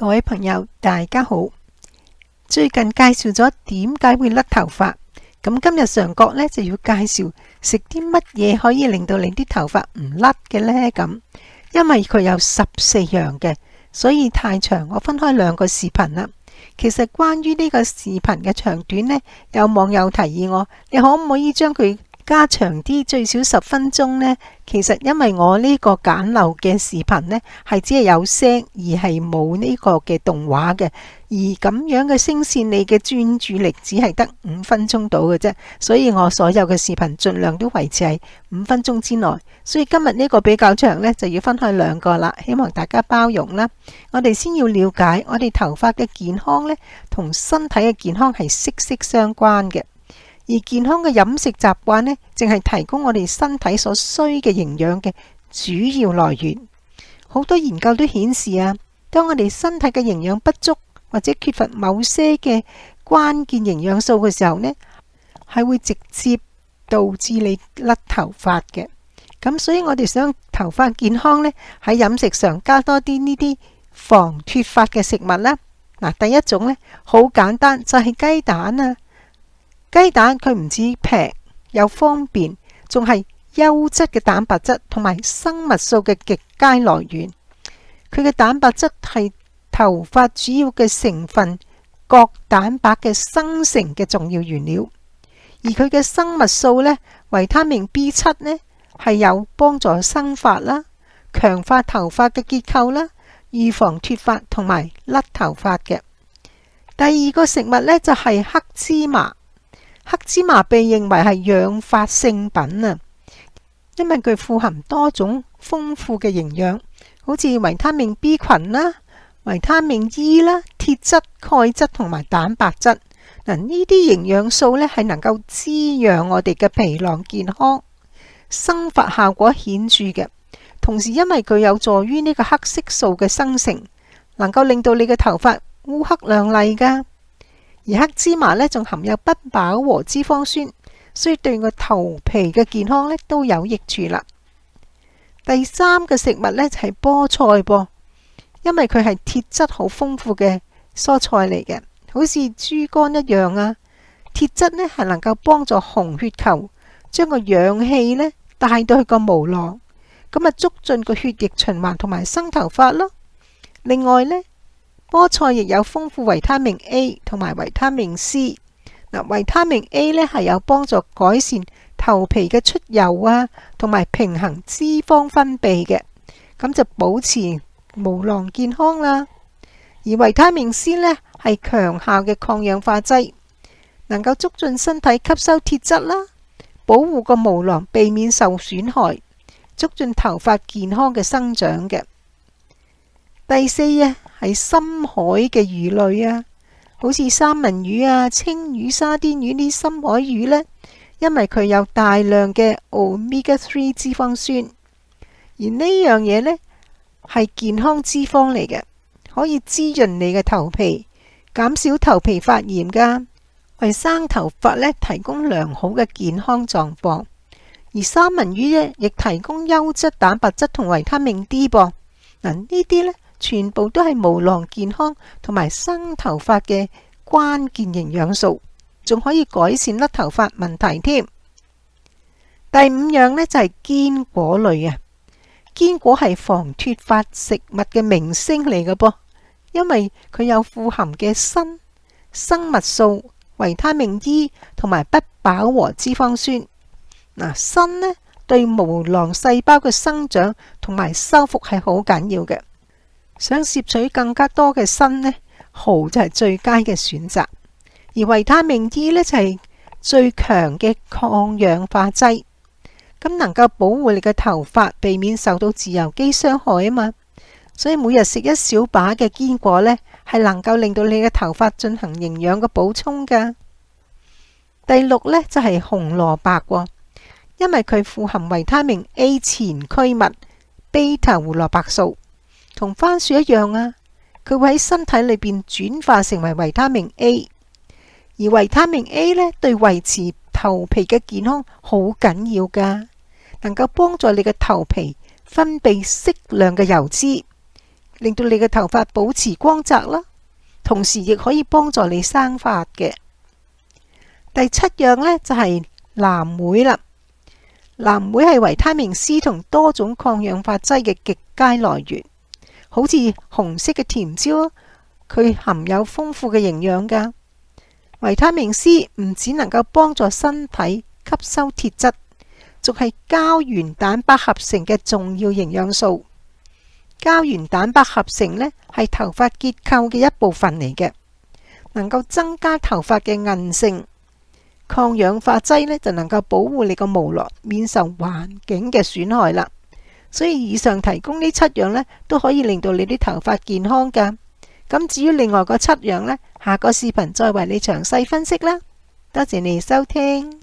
各位朋友大家好，最近介紹咗點解會甩頭髮，咁今日上角呢，就要介紹食啲乜嘢可以令到你啲頭髮唔甩嘅呢？咁因為佢有14樣嘅，所以太長，我分開2個視頻啦。其實關於呢個視頻嘅長短呢，有網友提議我，你可唔可以將佢加長啲，最少10分鐘呢？其實因為我呢個簡陋嘅視頻呢，係只係有聲而係冇呢個嘅動畫嘅，而咁樣嘅聲線你嘅專注力只係得5分鐘到嘅啫，所以我所有嘅視頻盡量都維持喺5分鐘之內。所以今日呢個比較長呢，就要分開2個啦，希望大家包容啦。我哋先要了解我哋頭髮嘅健康呢，同身體嘅健康係息息相關嘅。而健康嘅飲食習慣呢，淨係提供我哋身體所需嘅營養嘅主要來源。好多研究都顯示啊，當我哋身體嘅營養不足或者缺乏某些嘅關鍵營養素嘅時候呢，係會直接導致你甩頭髮嘅。咁所以我哋想頭髮健康呢，喺飲食上加多啲呢啲防脫髮嘅食物啦。嗱，第一種呢，好簡單，就係雞蛋啊。雞蛋佢唔止平又方便，仲係優質嘅蛋白質同埋生物素嘅極佳來源。佢嘅蛋白質係頭髮主要嘅成分角蛋白嘅生成嘅重要原料，而佢嘅生物素呢，維他命 B7 呢，係有幫助生髮啦、強化頭髮嘅結構啦、預防脫髮同埋甩頭髮嘅。第2個食物呢，就係黑芝麻。黑芝麻被認為係養髮聖品啊，因為佢富含多種豐富嘅營養，好似維他命 B 群啦、維他命 E 啦、鐵質、鈣質同埋蛋白質。嗱，呢啲營養素呢，係能夠滋養我哋嘅皮囊健康，生髮效果顯著嘅。同時因為佢有助於呢個黑色素嘅生成，能夠令到你嘅頭髮烏黑亮麗噶。而黑芝麻呢，仲含有不飽和脂肪酸，所以對個頭皮嘅健康呢都有益處啦。第3個食物呢，就係菠菜噃，因為佢係鐵質好豐富嘅蔬菜嚟嘅，好似豬肝一樣啊。鐵質呢係能夠幫助紅血球將個氧氣呢帶到去個毛囊，咁啊促進個血液循環同埋生頭髮咯。另外呢，菠菜亦有豐富維他命 A 同埋維他命 C。嗱，維他命 A 呢係有幫助改善頭皮嘅出油啊，同埋平衡脂肪分泌嘅，咁就保持毛囊健康啦。而維他命 C 呢係強效嘅抗氧化劑，能夠促進身體吸收鐵質啦，保護個毛囊避免受損害，促進頭髮健康嘅生長嘅。第4啊，係深海嘅魚類啊，好似三文魚啊、青魚、沙甸魚呢啲深海魚呢，因為佢有大量嘅 Omega 3脂肪酸，而呢樣嘢呢係健康脂肪嚟嘅，可以滋潤你嘅頭皮，減少頭皮發炎噶，為生頭髮呢提供良好嘅健康狀況。而三文魚呢亦提供優質蛋白質同維他命 D 噃。嗱，呢啲呢全部都係毛囊健康同埋生頭髮嘅關鍵營養素，仲可以改善甩頭髮問題添。第5樣呢，就係堅果類啊，堅果係防脫髮食物嘅明星嚟嘅噃，因為佢有富含嘅鋅、生物素、維他命 E 同埋不飽和脂肪酸。嗱，鋅呢對毛囊細胞嘅生長同埋修復係好緊要嘅。想攝取更加多嘅鋅呢，蠔就係最佳嘅選擇。而維他命 E 呢，就係最強嘅抗氧化劑，咁能夠保護你嘅頭髮避免受到自由基傷害啊嘛。所以每日食一小把嘅堅果呢，係能夠令到你嘅頭髮進行營養嘅補充噶。第6呢，就係紅蘿蔔，因為佢富含維他命 A 前驅物 β 胡蘿蔔素。同番薯一樣啊，佢會喺身體裏邊轉化成為維他命 A， 而維他命 A 呢對維持頭皮嘅健康好緊要噶，能夠幫助你嘅頭皮分泌適量嘅油脂，令到你嘅頭髮保持光澤啦，同時亦可以幫助你生髮嘅。第七樣呢，就係藍莓啦。藍莓係維他命 C 同多種抗氧化劑嘅極佳來源，好似紅色嘅甜椒，佢含有豐富嘅營養㗎。維他命 C 唔只能夠幫助身體吸收鐵質，仲係膠原蛋白合成嘅重要營養素。膠原蛋白合成呢，係頭髮結構嘅一部分嚟嘅，能夠增加頭髮嘅韌性。抗氧化劑呢，就能夠保護你個毛囊免受環境嘅損害啦。所以以上提供呢七樣呢，都可以令到你啲頭髮健康㗎。咁至於另外嗰七樣呢，下個視頻再為你詳細分析啦。多謝你收聽。